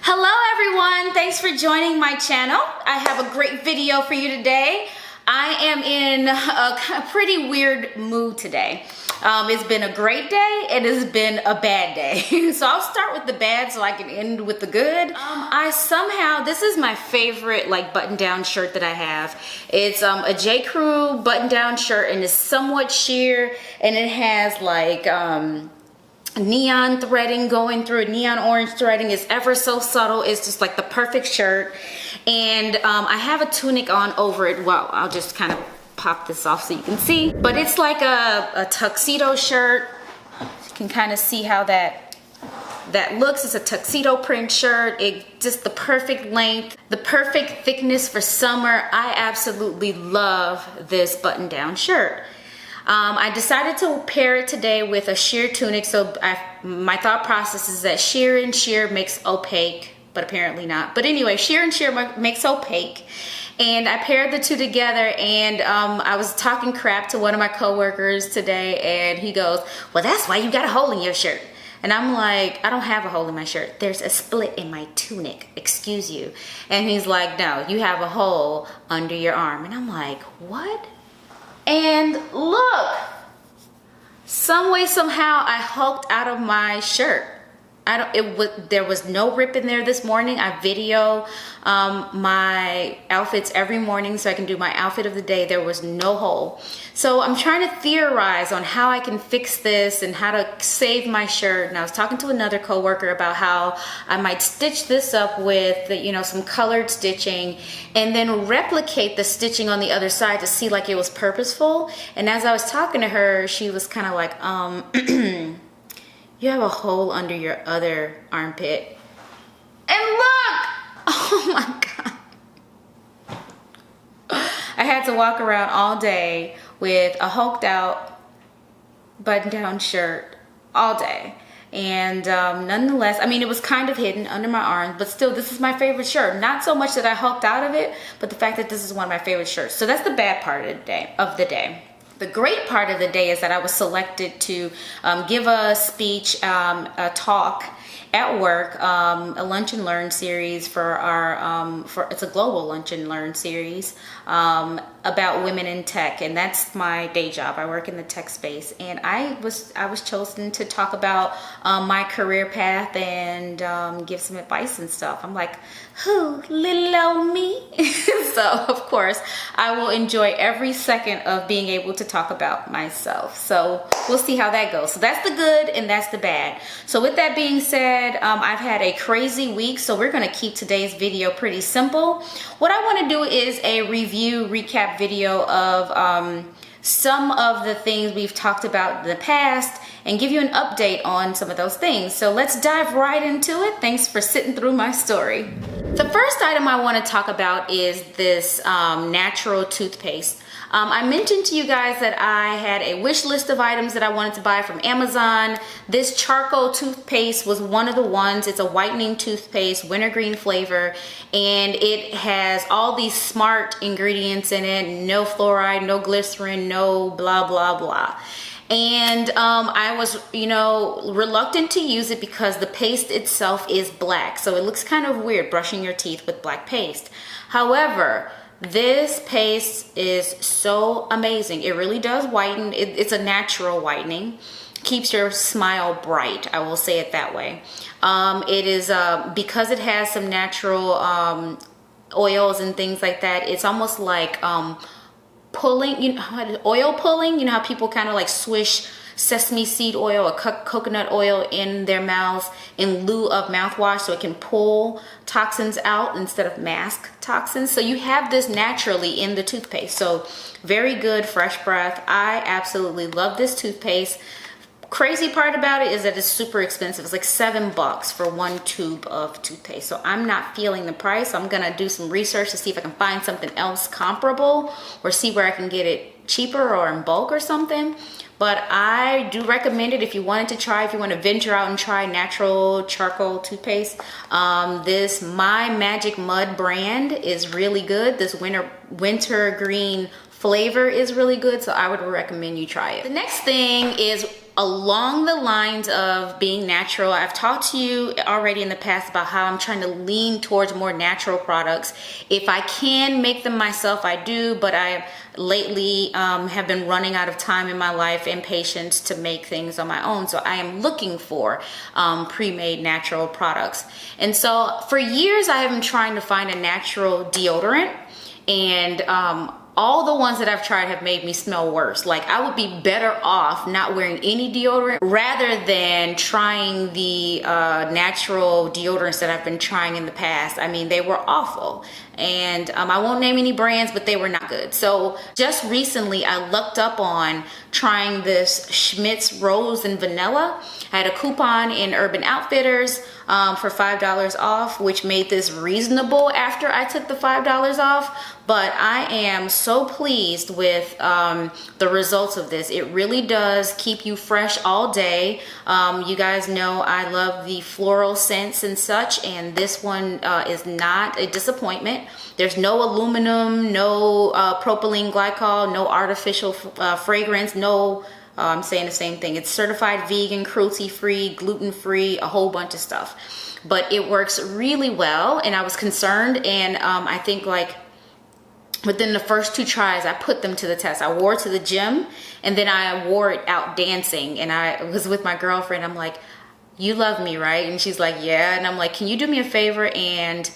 Hello everyone, thanks for joining my channel. I have a great video for you today. I am in a pretty weird mood today. It's been a great day and it's been a bad day. So I'll start with the bad so I can end with the good. This is my favorite like button-down shirt that I have. It's a J. Crew button-down shirt and it's somewhat sheer and it has like neon threading going through it, neon orange threading. Is ever so subtle. It's just like the perfect shirt. And I have a tunic on over it. Well, I'll just kind of pop this off so you can see. But it's like a tuxedo shirt. You can kind of see how that looks. It's a tuxedo print shirt. It just the perfect length, the perfect thickness for summer. I absolutely love this button-down shirt. I decided to pair it today with a sheer tunic. So my thought process is that sheer and sheer makes opaque, but apparently not. But anyway, sheer and sheer makes opaque. And I paired the two together, and I was talking crap to one of my coworkers today, and he goes, "Well, that's why you got a hole in your shirt." And I'm like, "I don't have a hole in my shirt. There's a split in my tunic, excuse you." And he's like, "No, you have a hole under your arm." And I'm like, "What?" And look, some way, somehow I hulked out of my shirt. There was no rip in there this morning. I video my outfits every morning so I can do my outfit of the day. There was no hole. So I'm trying to theorize on how I can fix this and how to save my shirt. And I was talking to another coworker about how I might stitch this up with, some colored stitching and then replicate the stitching on the other side to see like it was purposeful. And as I was talking to her, she was kind of like, you have a hole under your other armpit. And look! Oh my God. I had to walk around all day with a hulked out button-down shirt all day. And nonetheless, I mean, it was kind of hidden under my arm, but still, this is my favorite shirt. Not so much that I hulked out of it, but the fact that this is one of my favorite shirts. So that's the bad part of the day. The great part of the day is that I was selected to give a speech, a talk at work, a lunch and learn series for our, it's a global lunch and learn series about women in tech, and that's my day job. I work in the tech space, and I was chosen to talk about my career path and give some advice and stuff. I'm like, who, little old me? So of course I will enjoy every second of being able to talk about myself. So we'll see how that goes. So that's the good and that's the bad. So with that being said, I've had a crazy week, so we're going to keep today's video pretty simple. What I want to do is a recap video of some of the things we've talked about in the past and give you an update on some of those things. So let's dive right into it. Thanks for sitting through my story. The first item I want to talk about is this natural toothpaste. I mentioned to you guys that I had a wish list of items that I wanted to buy from Amazon. This charcoal toothpaste was one of the ones. It's a whitening toothpaste, wintergreen flavor, and it has all these smart ingredients in it. No fluoride, no glycerin, no blah, blah, blah. And I was, reluctant to use it because the paste itself is black. So it looks kind of weird brushing your teeth with black paste. However, this paste is so amazing. It really does whiten. It's a natural whitening. Keeps your smile bright. I will say it that way. It is, because it has some natural oils and things like that, it's almost like pulling, oil pulling. You know how people kind of like swish sesame seed oil or coconut oil in their mouths in lieu of mouthwash so it can pull toxins out instead of mask toxins. So you have this naturally in the toothpaste. So very good, fresh breath. I absolutely love this toothpaste. Crazy part about it is that it's super expensive. It's like $7 for one tube of toothpaste. So I'm not feeling the price. I'm gonna do some research to see if I can find something else comparable or see where I can get it cheaper or in bulk or something. But I do recommend it if you wanted to try, if you want to venture out and try natural charcoal toothpaste. This My Magic Mud brand is really good. This winter green flavor is really good, so I would recommend you try it. The next thing is along the lines of being natural. I've talked to you already in the past about how I'm trying to lean towards more natural products. If I can make them myself, I do, but I lately have been running out of time in my life and patience to make things on my own. So I am looking for pre-made natural products. And so for years I have been trying to find a natural deodorant, and all the ones that I've tried have made me smell worse. Like, I would be better off not wearing any deodorant rather than trying the natural deodorants that I've been trying in the past. I mean, they were awful. And I won't name any brands, but they were not good. So just recently I looked up on trying this Schmidt's Rose and Vanilla. I had a coupon in Urban Outfitters for $5 off, which made this reasonable after I took the $5 off. But I am so pleased with the results of this. It really does keep you fresh all day. You guys know I love the floral scents and such, and this one is not a disappointment. There's no aluminum, no propylene glycol, no artificial fragrance, no, I'm saying the same thing. It's certified vegan, cruelty-free, gluten-free, a whole bunch of stuff. But it works really well, and I was concerned, and I think like within the first 2 tries, I put them to the test. I wore it to the gym, and then I wore it out dancing, and I was with my girlfriend. I'm like, you love me, right? And she's like, yeah. And I'm like, can you do me a favor and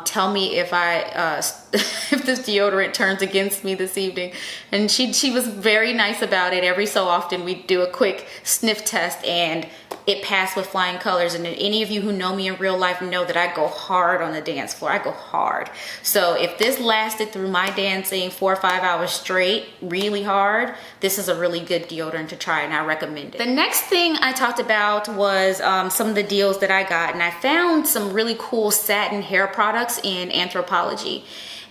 tell me if if this deodorant turns against me this evening? And she was very nice about it. Every so often we do a quick sniff test, and it passed with flying colors. And any of you who know me in real life know that I go hard on the dance floor. I go hard. So if this lasted through my dancing 4 or 5 hours straight, really hard, this is a really good deodorant to try, and I recommend it. The next thing I talked about was some of the deals that I got, and I found some really cool satin hair products in Anthropologie.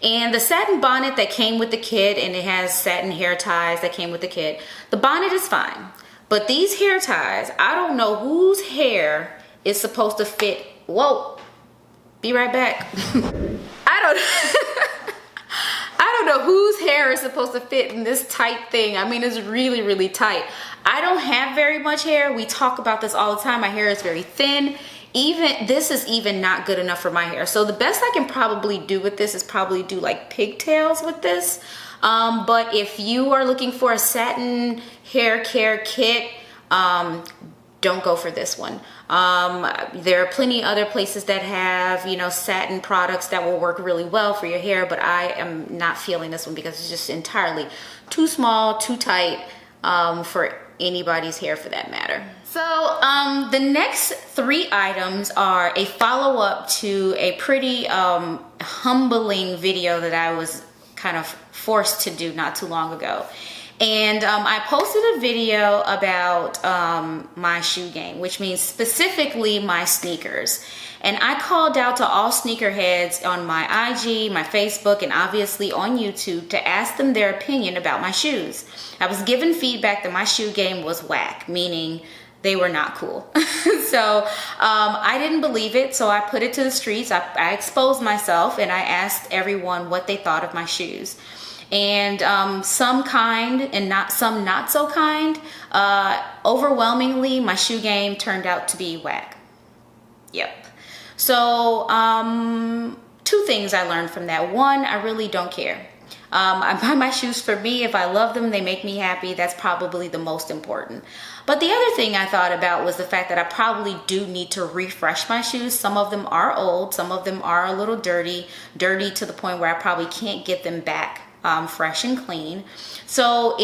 And the satin bonnet that came with the kit, and it has satin hair ties that came with the kit, the bonnet is fine. But these hair ties, I don't know whose hair is supposed to fit. Whoa, be right back. I don't know whose hair is supposed to fit in this tight thing. I mean, it's really, really tight. I don't have very much hair. We talk about this all the time. My hair is very thin. Even this is even not good enough for my hair. So the best I can probably do with this is probably do like pigtails with this. But if you are looking for a satin hair care kit, don't go for this one. There are plenty other places that have, you know, satin products that will work really well for your hair, but I am not feeling this one because it's just entirely too small, too tight for anybody's hair for that matter. So the next 3 items are a follow-up to a pretty humbling video that I was kind of forced to do not too long ago. And I posted a video about my shoe game, which means specifically my sneakers. And I called out to all sneakerheads on my IG, my Facebook, and obviously on YouTube to ask them their opinion about my shoes. I was given feedback that my shoe game was whack, meaning they were not cool. So I didn't believe it, so I put it to the streets. I exposed myself, and I asked everyone what they thought of my shoes. And some kind and some not so kind. Overwhelmingly, my shoe game turned out to be whack. Yep. So 2 things I learned from that. 1, I really don't care. I buy my shoes for me. If I love them, they make me happy. That's probably the most important. But the other thing I thought about was the fact that I probably do need to refresh my shoes. Some of them are old. Some of them are a little dirty to the point where I probably can't get them back fresh and clean. So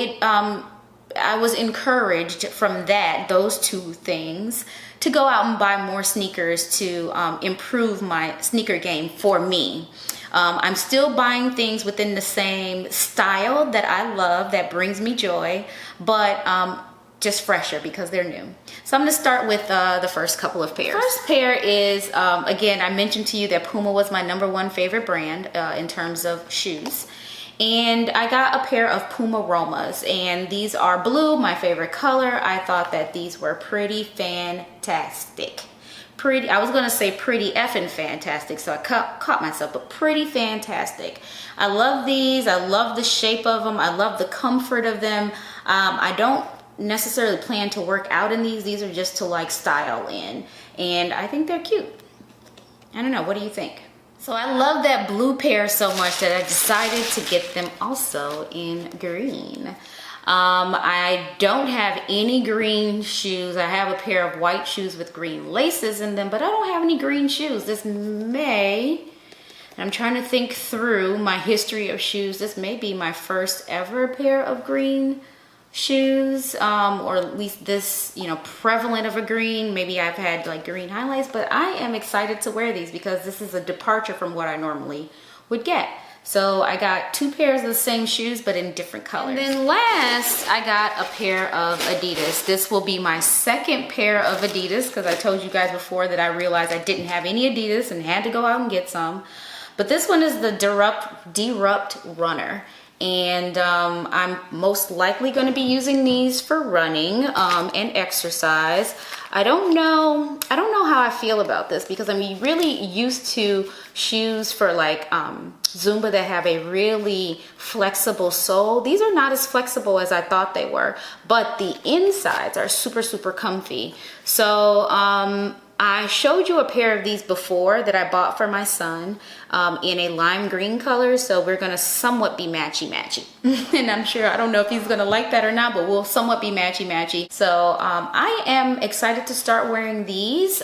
I was encouraged from those 2 things to go out and buy more sneakers to improve my sneaker game for me. I'm still buying things within the same style that I love, that brings me joy, but just fresher because they're new. So I'm going to start with the first couple of pairs. First pair is, again, I mentioned to you that Puma was my #1 favorite brand in terms of shoes. And I got a pair of Puma Romas, and these are blue, my favorite color. I thought that these were pretty fantastic. I was gonna say pretty effing fantastic, so I caught myself, but pretty fantastic. I love these. I love the shape of them. I love the comfort of them. I don't necessarily plan to work out in these. These are just to like style in, and I think they're cute. I don't know, what do you think? So I love that blue pair so much that I decided to get them also in green. I don't have any green shoes. I have a pair of white shoes with green laces in them, but I don't have any green shoes. This may, I'm trying to think through my history of shoes. This may be my first ever pair of green shoes, or at least this, you know, prevalent of a green. Maybe I've had like green highlights, but I am excited to wear these because this is a departure from what I normally would get. So I got 2 pairs of the same shoes, but in different colors. And then last, I got a pair of Adidas. This will be my second pair of Adidas because I told you guys before that I realized I didn't have any Adidas and had to go out and get some. But this one is the Derupt Runner. And I'm most likely going to be using these for running and exercise. I don't know how I feel about this because I'm really used to shoes for like Zumba that have a really flexible sole. These are not as flexible as I thought they were, but the insides are super, super comfy. So I showed you a pair of these before that I bought for my son in a lime green color, so we're gonna somewhat be matchy-matchy. And I'm sure, I don't know if he's gonna like that or not, but we'll somewhat be matchy-matchy. So I am excited to start wearing these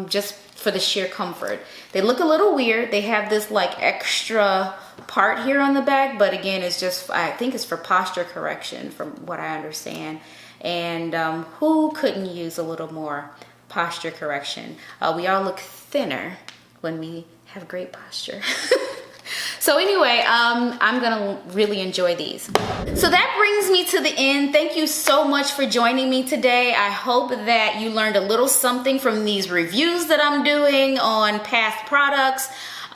just for the sheer comfort. They look a little weird. They have this like extra part here on the back, but again, it's just, I think it's for posture correction from what I understand. And who couldn't use a little more posture correction? We all look thinner when we have great posture. So anyway, I'm gonna really enjoy these. So that brings me to the end. Thank you so much for joining me today. I hope that you learned a little something from these reviews that I'm doing on past products.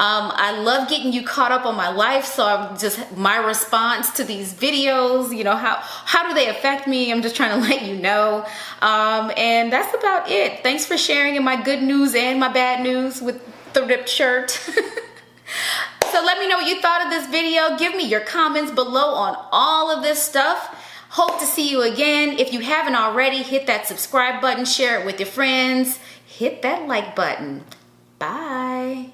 I love getting you caught up on my life, so I'm just, my response to these videos, you know, how do they affect me? I'm just trying to let you know. And that's about it. Thanks for sharing in my good news and my bad news with the ripped shirt. So let me know what you thought of this video. Give me your comments below on all of this stuff. Hope to see you again. If you haven't already, hit that subscribe button, share it with your friends, hit that like button. Bye.